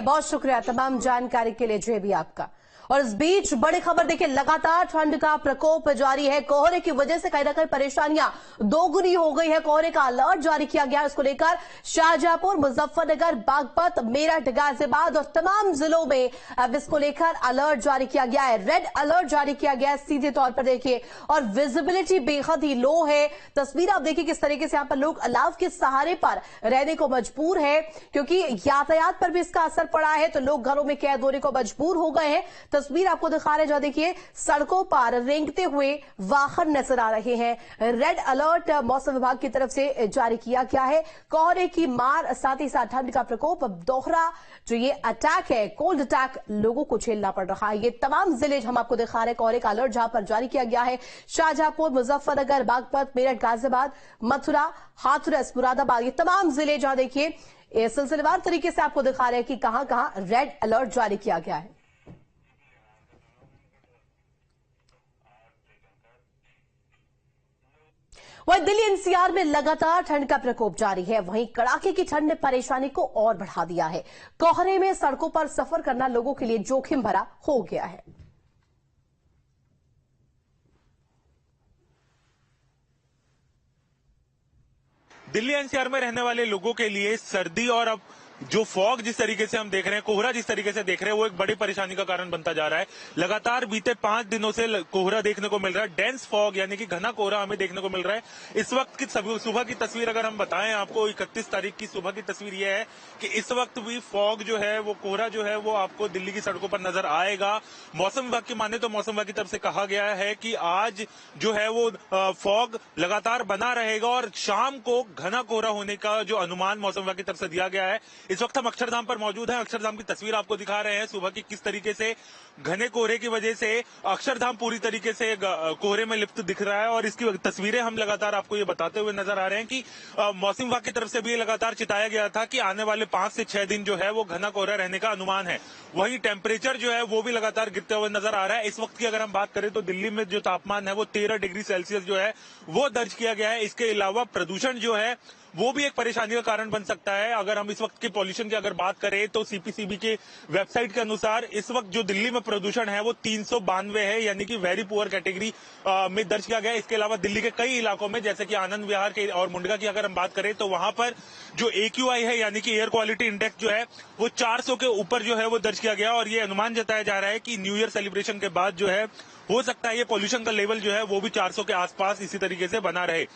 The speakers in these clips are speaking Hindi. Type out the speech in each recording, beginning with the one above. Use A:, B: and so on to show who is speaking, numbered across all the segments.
A: बहुत शुक्रिया तमाम जानकारी के लिए जेबी आपका। और इस बीच बड़ी खबर देखिए, लगातार ठंड का प्रकोप जारी है। कोहरे की वजह से कहीं ना कहीं परेशानियां दोगुनी हो गई है। कोहरे का अलर्ट जारी किया गया है। इसको लेकर शाहजहांपुर, मुजफ्फरनगर, बागपत, मेरठ, गाजियाबाद और तमाम जिलों में अब इसको लेकर अलर्ट जारी किया गया है। रेड अलर्ट जारी किया गया है सीधे तौर पर देखिए। और विजिबिलिटी बेहद ही लो है। तस्वीर आप देखिए किस तरीके से यहां पर लोग अलाव के सहारे पर रहने को मजबूर है, क्योंकि यातायात पर भी इसका असर पड़ा है। तो लोग घरों में कैद होने को मजबूर हो गए हैं। तस्वीर आपको दिखा रहे हैं, जहां देखिए सड़कों पर रेंगते हुए वाहन नजर आ रहे हैं। रेड अलर्ट मौसम विभाग की तरफ से जारी किया गया है। कोहरे की मार, साथ ही साथ ठंड का प्रकोप, अब दोहरा जो ये अटैक है, कोल्ड अटैक, लोगों को झेलना पड़ रहा है। ये तमाम जिले हम आपको दिखा रहे हैं कोहरे का अलर्ट जहां पर जारी किया गया है। शाहजहांपुर, मुजफ्फरनगर, बागपत, मेरठ, गाजियाबाद, मथुरा, हाथरस, मुरादाबाद, ये तमाम जिले जहां देखिए सिलसिलेवार तरीके से आपको दिखा रहे हैं कि कहां कहां रेड अलर्ट जारी किया गया है। वहीं दिल्ली एनसीआर में लगातार ठंड का प्रकोप जारी है। वहीं कड़ाके की ठंड ने परेशानी को और बढ़ा दिया है। कोहरे में सड़कों पर सफर करना लोगों के लिए जोखिम भरा हो गया है।
B: दिल्ली एनसीआर में रहने वाले लोगों के लिए सर्दी और अब जो फॉग जिस तरीके से हम देख रहे हैं, कोहरा जिस तरीके से देख रहे हैं, वो एक बड़ी परेशानी का कारण बनता जा रहा है। लगातार बीते 5 दिनों से कोहरा देखने को मिल रहा है। डेंस फॉग यानी कि घना कोहरा हमें देखने को मिल रहा है। इस वक्त की सुबह की तस्वीर अगर हम बताएं आपको, 31 तारीख की सुबह की तस्वीर यह है कि इस वक्त भी फॉग जो है, वो कोहरा जो है वो आपको दिल्ली की सड़कों पर नजर आएगा। मौसम विभाग की माने तो मौसम विभाग की तरफ से कहा गया है कि आज जो है वो फॉग लगातार बना रहेगा और शाम को घना कोहरा होने का जो अनुमान मौसम विभाग की तरफ से दिया गया है। इस वक्त हम अक्षरधाम पर मौजूद हैं। अक्षरधाम की तस्वीर आपको दिखा रहे हैं सुबह की, किस तरीके से घने कोहरे की वजह से अक्षरधाम पूरी तरीके से कोहरे में लिप्त दिख रहा है। और इसकी तस्वीरें हम लगातार आपको ये बताते हुए नजर आ रहे हैं कि मौसम विभाग की तरफ से भी लगातार चिताया गया था कि आने वाले 5 से 6 दिन जो है वो घना कोहरा रहने का अनुमान है। वहीं टेम्परेचर जो है वो भी लगातार गिरते हुए नजर आ रहा है। इस वक्त की अगर हम बात करें तो दिल्ली में जो तापमान है वो 13 डिग्री सेल्सियस जो है वो दर्ज किया गया है। इसके अलावा प्रदूषण जो है वो भी एक परेशानी का कारण बन सकता है। अगर हम इस वक्त के पॉल्यूशन की अगर बात करें तो सीपीसीबी के वेबसाइट के अनुसार इस वक्त जो दिल्ली में प्रदूषण है वो 392 है, यानी कि वेरी पुअर कैटेगरी में दर्ज किया गया है। इसके अलावा दिल्ली के कई इलाकों में जैसे कि आनंद विहार के और मुंडका की अगर हम बात करें तो वहां पर जो AQI है यानी कि एयर क्वालिटी इंडेक्स जो है वो 400 के ऊपर जो है वो दर्ज किया गया। और ये अनुमान जताया जा रहा है कि न्यू ईयर सेलिब्रेशन के बाद जो है हो सकता है ये पॉल्यूशन का लेवल जो है वो भी 400 के आसपास इसी तरीके से बना रहे।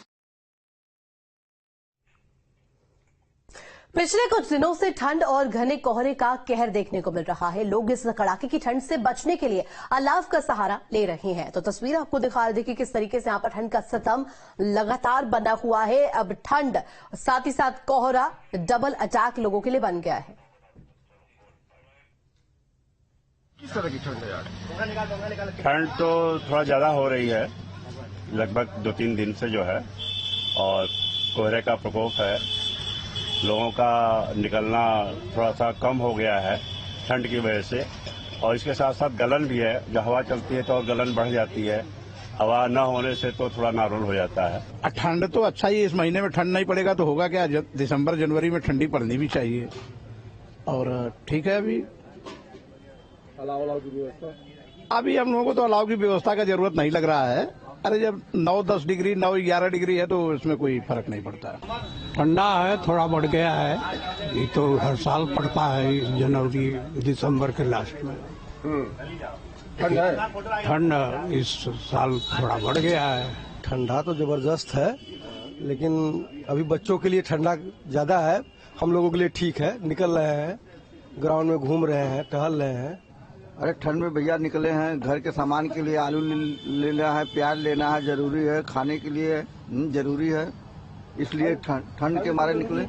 A: पिछले कुछ दिनों से ठंड और घने कोहरे का कहर देखने को मिल रहा है। लोग इस कड़ाके की ठंड से बचने के लिए अलाव का सहारा ले रहे हैं। तो तस्वीर आपको दिखा रही थी कि किस तरीके से यहां पर ठंड का सितम लगातार बना हुआ है। अब ठंड साथ ही साथ कोहरा डबल अटैक लोगों के लिए बन गया है।
C: किस तरह की ठंड है यार?
D: ठंड तो थोड़ा ज्यादा हो रही है, लगभग 2-3 दिन से जो है, और कोहरे का प्रकोप है। लोगों का निकलना थोड़ा सा कम हो गया है ठंड की वजह से। और इसके साथ साथ गलन भी है। जब हवा चलती है तो और गलन बढ़ जाती है। हवा न होने से तो थोड़ा नॉर्मल हो जाता है।
C: ठंड तो अच्छा ही, इस महीने में ठंड नहीं पड़ेगा तो होगा क्या? दिसंबर जनवरी में ठंडी पड़नी भी चाहिए। और ठीक है, अभी अलाव की व्यवस्था, अभी हम लोगों को तो अलाव की व्यवस्था का जरूरत नहीं लग रहा है। अरे जब 9-10 डिग्री 9-11 डिग्री है तो इसमें कोई फर्क नहीं पड़ता है।
E: ठंडा है, थोड़ा बढ़ गया है। ये तो हर साल पड़ता है जनवरी दिसंबर के लास्ट में। ठंड इस साल थोड़ा बढ़ गया है।
F: ठंडा तो जबरदस्त है, लेकिन अभी बच्चों के लिए ठंडा ज्यादा है। हम लोगों के लिए ठीक है। निकल रहे हैं, ग्राउंड में घूम रहे हैं, टहल रहे हैं।
G: अरे ठंड में भैया निकले हैं घर के सामान के लिए, आलू लेना है, प्याज लेना है, जरूरी है, खाने के लिए जरूरी है, इसलिए ठंड के मारे निकले।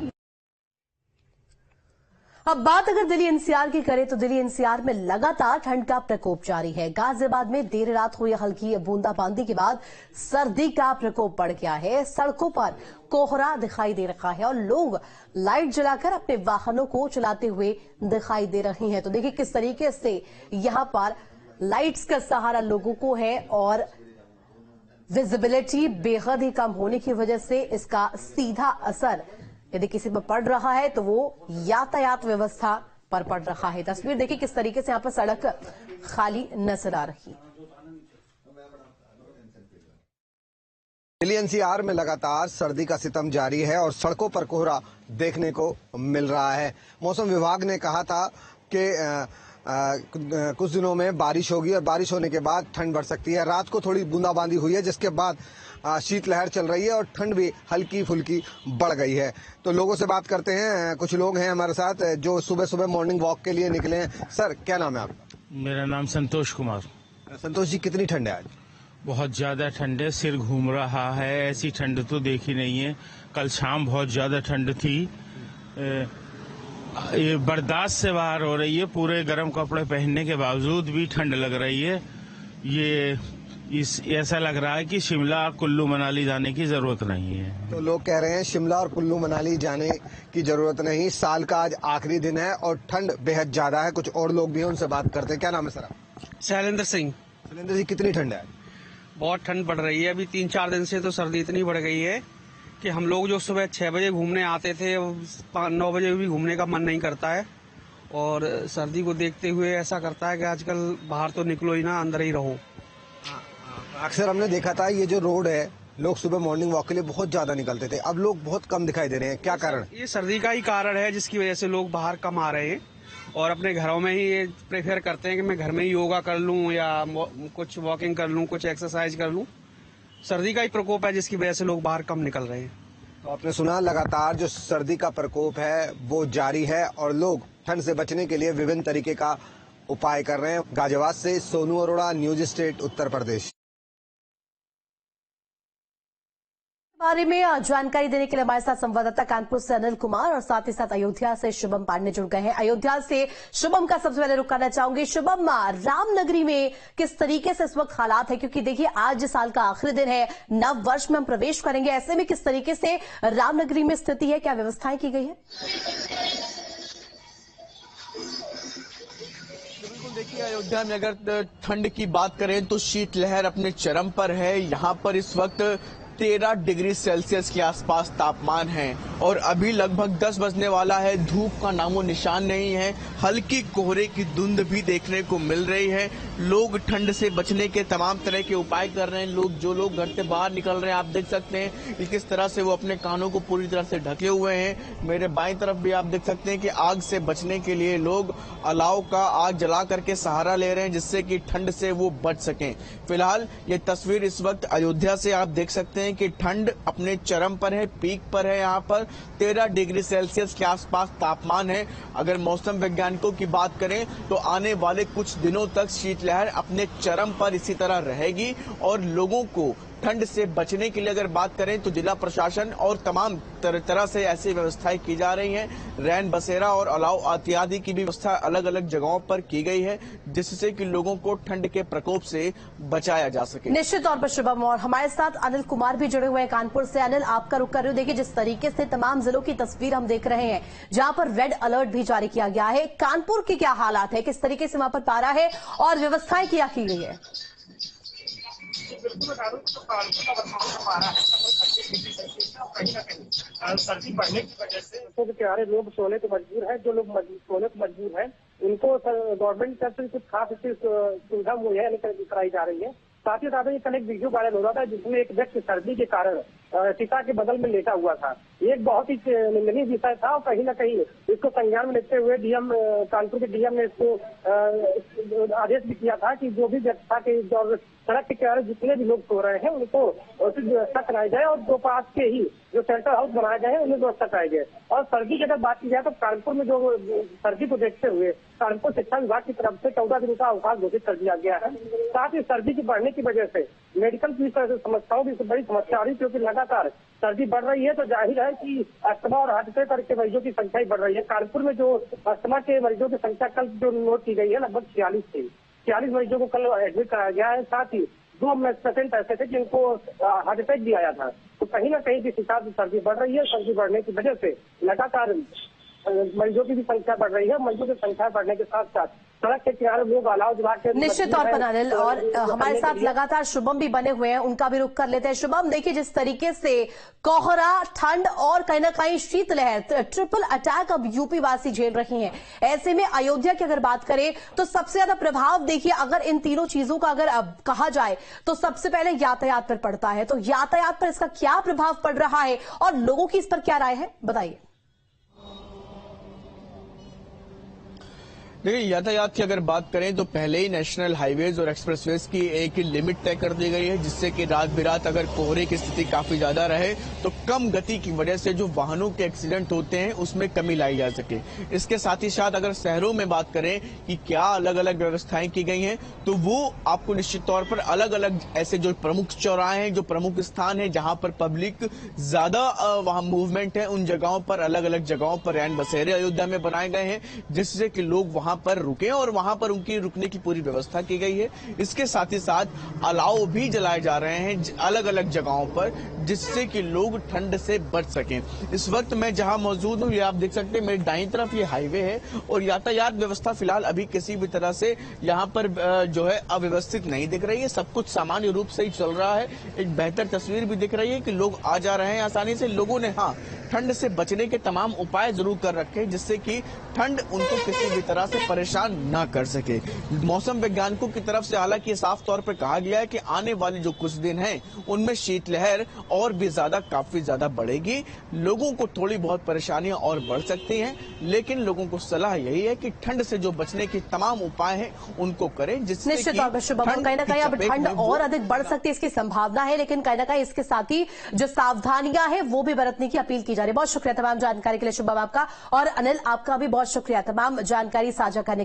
A: अब बात अगर दिल्ली एनसीआर की करें तो दिल्ली एनसीआर में लगातार ठंड का प्रकोप जारी है। गाजियाबाद में देर रात हुई हल्की बूंदाबांदी के बाद सर्दी का प्रकोप बढ़ गया है। सड़कों पर कोहरा दिखाई दे रहा है और लोग लाइट जलाकर अपने वाहनों को चलाते हुए दिखाई दे रहे हैं। तो देखिए किस तरीके से यहां पर लाइट्स का सहारा लोगों को है और विजिबिलिटी बेहद ही कम होने की वजह से इसका सीधा असर यदि किसी पर पड़ रहा है तो वो यातायात व्यवस्था पर पड़ रहा है। तस्वीर देखिए किस तरीके से यहाँ पर सड़क खाली नजर आ रही है।
H: दिल्ली एनसीआर में लगातार सर्दी का सितम जारी है और सड़कों पर कोहरा देखने को मिल रहा है। मौसम विभाग ने कहा था कि कुछ दिनों में बारिश होगी और बारिश होने के बाद ठंड बढ़ सकती है। रात को थोड़ी बूंदाबांदी हुई है, जिसके बाद शीतलहर चल रही है और ठंड भी हल्की फुल्की बढ़ गई है। तो लोगों से बात करते हैं। कुछ लोग हैं हमारे साथ जो सुबह सुबह मॉर्निंग वॉक के लिए निकले हैं। सर, क्या नाम है आपका?
I: मेरा नाम संतोष कुमार।
H: संतोष जी, कितनी ठंड है आज?
I: बहुत ज्यादा ठंड है, सिर घूम रहा है। ऐसी ठंड तो देखी नहीं है। कल शाम बहुत ज्यादा ठंड थी, ये बर्दाश्त से बाहर हो रही है। पूरे गर्म कपड़े पहनने के बावजूद भी ठंड लग रही है। ऐसा लग रहा है कि शिमला और कुल्लू मनाली जाने की जरूरत नहीं है।
H: तो लोग कह रहे हैं शिमला और कुल्लू मनाली जाने की जरूरत नहीं, साल का आज आखिरी दिन है और ठंड बेहद ज्यादा है। कुछ और लोग भी हैं, उनसे बात करते हैं। क्या नाम है सर?
J: शैलेंद्र सिंह।
H: शैलेंद्र जी, कितनी ठंड है?
J: बहुत ठंड बढ़ रही है। अभी 3-4 दिन से तो सर्दी इतनी बढ़ गई है कि हम लोग जो सुबह 6 बजे घूमने आते थे 9 बजे भी घूमने का मन नहीं करता है। और सर्दी को देखते हुए ऐसा करता है कि आजकल बाहर तो निकलो ही ना, अंदर ही रहो।
H: अक्सर हमने देखा था ये जो रोड है, लोग सुबह मॉर्निंग वॉक के लिए बहुत ज्यादा निकलते थे, अब लोग बहुत कम दिखाई दे रहे हैं। क्या कारण?
J: ये सर्दी का ही कारण है, जिसकी वजह से लोग बाहर कम आ रहे हैं और अपने घरों में ही ये प्रेफर करते हैं कि मैं घर में ही योगा कर लूं या कुछ वॉकिंग कर लूं, कुछ एक्सरसाइज कर लूं। सर्दी का ही प्रकोप है जिसकी वजह से लोग बाहर कम निकल रहे हैं।
H: तो आपने सुना, लगातार जो सर्दी का प्रकोप है वो जारी है और लोग ठंड से बचने के लिए विभिन्न तरीके का उपाय कर रहे हैं। गाजियाबाद से सोनू अरोड़ा, न्यूज स्टेट, उत्तर प्रदेश।
A: बारे में जानकारी देने के लिए हमारे साथ संवाददाता कानपुर से अनिल कुमार और साथ ही साथ अयोध्या से शुभम पांडे जुड़ गए हैं। अयोध्या से शुभम का सबसे पहले रुख करना चाहूंगी। शुभम, रामनगरी में किस तरीके से इस वक्त हालात है? क्योंकि देखिए आज साल का आखिरी दिन है, नव वर्ष में हम प्रवेश करेंगे, ऐसे में किस तरीके से रामनगरी में स्थिति है, क्या व्यवस्थाएं की गई है?
K: देखिए, अयोध्या में अगर ठंड की बात करें तो शीतलहर अपने चरम पर है। यहाँ पर इस वक्त 13 डिग्री सेल्सियस के आसपास तापमान है और अभी लगभग 10 बजने वाला है। धूप का नामो निशान नहीं है, हल्की कोहरे की धुंध भी देखने को मिल रही है। लोग ठंड से बचने के तमाम तरह के उपाय कर रहे हैं। जो लोग घर से बाहर निकल रहे हैं, आप देख सकते हैं कि किस तरह से वो अपने कानों को पूरी तरह से ढके हुए हैं। मेरे बाईं तरफ भी आप देख सकते हैं कि आग से बचने के लिए लोग अलाव का आग जला करके सहारा ले रहे हैं, जिससे कि ठंड से वो बच सकें। फिलहाल ये तस्वीर इस वक्त अयोध्या से आप देख सकते हैं कि ठंड अपने चरम पर है, पीक पर है। यहाँ पर 13 डिग्री सेल्सियस के आसपास तापमान है। अगर मौसम वैज्ञानिकों की बात करें तो आने वाले कुछ दिनों तक शीतलहर अपने चरम पर इसी तरह रहेगी और लोगों को ठंड से बचने के लिए अगर बात करें तो जिला प्रशासन और तमाम तरह से ऐसी व्यवस्थाएं की जा रही हैं। रैन बसेरा और अलाव इत्यादि की भी व्यवस्था अलग अलग जगहों पर की गई है, जिससे कि लोगों को ठंड के प्रकोप से बचाया जा सके।
A: निश्चित तौर पर शुभम, और हमारे साथ अनिल कुमार भी जुड़े हुए हैं कानपुर से। अनिल, आपका रुख कर रहे हो। देखिए जिस तरीके से तमाम जिलों की तस्वीर हम देख रहे हैं, जहां पर रेड अलर्ट भी जारी किया गया है, कानपुर के क्या हालात है, किस तरीके से वहां पर पारा है और व्यवस्थाएं क्या की गई है?
L: सर्दी बढ़ने की वजह से बेचारे लोग सोने को मजबूर है। जो लोग सोने को मजबूर है उनको गवर्नमेंट की तरफ से कुछ खास सुविधा मुहैया कराई जा रही है। साथ ही साथ कल एक वीडियो वायरल हो रहा था जिसमें एक व्यक्ति सर्दी के कारण शीशा के बगल में लेटा हुआ था। ये एक बहुत ही निंदनीय विषय था और कहीं न कहीं इसको संज्ञान में लेते हुए डीएम कानपुर के डीएम ने इसको आदेश भी किया था कि जो भी व्यवस्था के सड़क के किनारे जितने भी लोग सो रहे हैं उनको उचित व्यवस्था कराई जाए और दो पास के ही जो सेंटर हाउस बनाए गए हैं उन्हें व्यवस्था कराई जाए। और सर्दी की अगर बात की जाए तो कानपुर में जो सर्दी को देखते हुए कानपुर शिक्षा विभाग की तरफ से 14 दिन का अवकाश घोषित कर दिया गया है। साथ ही सर्दी की बढ़ने की वजह से मेडिकल की समस्याओं की बड़ी समस्या आ रही, क्योंकि लगातार सर्दी बढ़ रही है तो जाहिर है कि अस्थमा और हार्ट अटैक के मरीजों की संख्या ही बढ़ रही है। कानपुर में जो अस्थमा के मरीजों की संख्या कल जो नोट की गई है लगभग 46 थी। 46 मरीजों को कल एडमिट कराया गया है। साथ ही 2 पेशेंट ऐसे थे जिनको हार्ट अटैक भी आया था। तो कहीं ना कहीं किस हिसाब से सर्दी बढ़ रही है। सर्दी बढ़ने की वजह से लगातार मरीजों की भी संख्या बढ़ रही है। मरीजों की संख्या बढ़ने के साथ साथ सड़क के किनारे लोग अलाव जला के
A: निश्चित तौर पर अनिल, और हमारे साथ लगातार शुभम भी बने हुए हैं, उनका भी रुख कर लेते हैं। शुभम, देखिए जिस तरीके से कोहरा, ठंड और कहीं ना कहीं शीतलहर, ट्रिपल अटैक अब यूपी वासी झेल रही हैं। ऐसे में अयोध्या की अगर बात करें तो सबसे ज्यादा प्रभाव देखिए अगर इन तीनों चीजों का अगर अब कहा जाए तो सबसे पहले यातायात पर पड़ता है। तो यातायात पर इसका क्या प्रभाव पड़ रहा है और लोगों की इस पर क्या राय है, बताइए।
K: देखिए, यातायात की अगर बात करें तो पहले ही नेशनल हाईवेज और एक्सप्रेसवेज की एक लिमिट तय कर दी गई है, जिससे कि रात बिरात अगर कोहरे की स्थिति काफी ज्यादा रहे तो कम गति की वजह से जो वाहनों के एक्सीडेंट होते हैं उसमें कमी लाई जा सके। इसके साथ ही साथ अगर शहरों में बात करें कि क्या अलग अलग व्यवस्थाएं की गई हैं, तो वो आपको निश्चित तौर पर अलग अलग ऐसे जो प्रमुख चौराहे हैं, जो प्रमुख स्थान है जहां पर पब्लिक ज्यादा वहां मूवमेंट है, उन जगहों पर अलग अलग जगहों पर रैन बसेरे अयोध्या में बनाए गए हैं, जिससे कि लोग वहां पर रुके और वहां पर उनकी रुकने की पूरी व्यवस्था की गई है। इसके साथ ही साथ अलाव भी जलाए जा रहे हैं अलग अलग जगहों पर, जिससे कि लोग ठंड से बच सकें। इस वक्त मैं जहां मौजूद हूं, ये आप देख सकते हैं, मेरी दाईं तरफ ये हाईवे है और यातायात व्यवस्था फिलहाल अभी किसी भी तरह से यहां पर जो है अव्यवस्थित नहीं दिख रही है। सब कुछ सामान्य रूप से ही चल रहा है। एक बेहतर तस्वीर भी दिख रही है कि लोग आ जा रहे हैं आसानी से। लोगों ने ठंड से बचने के तमाम उपाय जरूर कर रखे हैं, जिससे कि ठंड उनको किसी भी तरह से परेशान न कर सके। मौसम वैज्ञानिकों की तरफ से हालांकि साफ तौर पर कहा गया है कि आने वाले जो कुछ दिन हैं उनमें शीतलहर और भी काफी ज्यादा बढ़ेगी। लोगों को थोड़ी बहुत परेशानियां और बढ़ सकती हैं, लेकिन लोगों को सलाह यही है कि ठंड से जो बचने के तमाम उपाय हैं उनको करें, जिससे
A: निश्चित तौर पर शुभम, कहीं ना कहीं अब ठंड और अधिक बढ़ सकती है इसकी संभावना है, लेकिन कहीं ना कहीं इसके साथ ही जो सावधानियां हैं वो भी बरतने की अपील की जा रही है। बहुत शुक्रिया तमाम जानकारी के लिए शुभम आपका, और अनिल आपका भी बहुत शुक्रिया तमाम जानकारी साझा करने के लिए।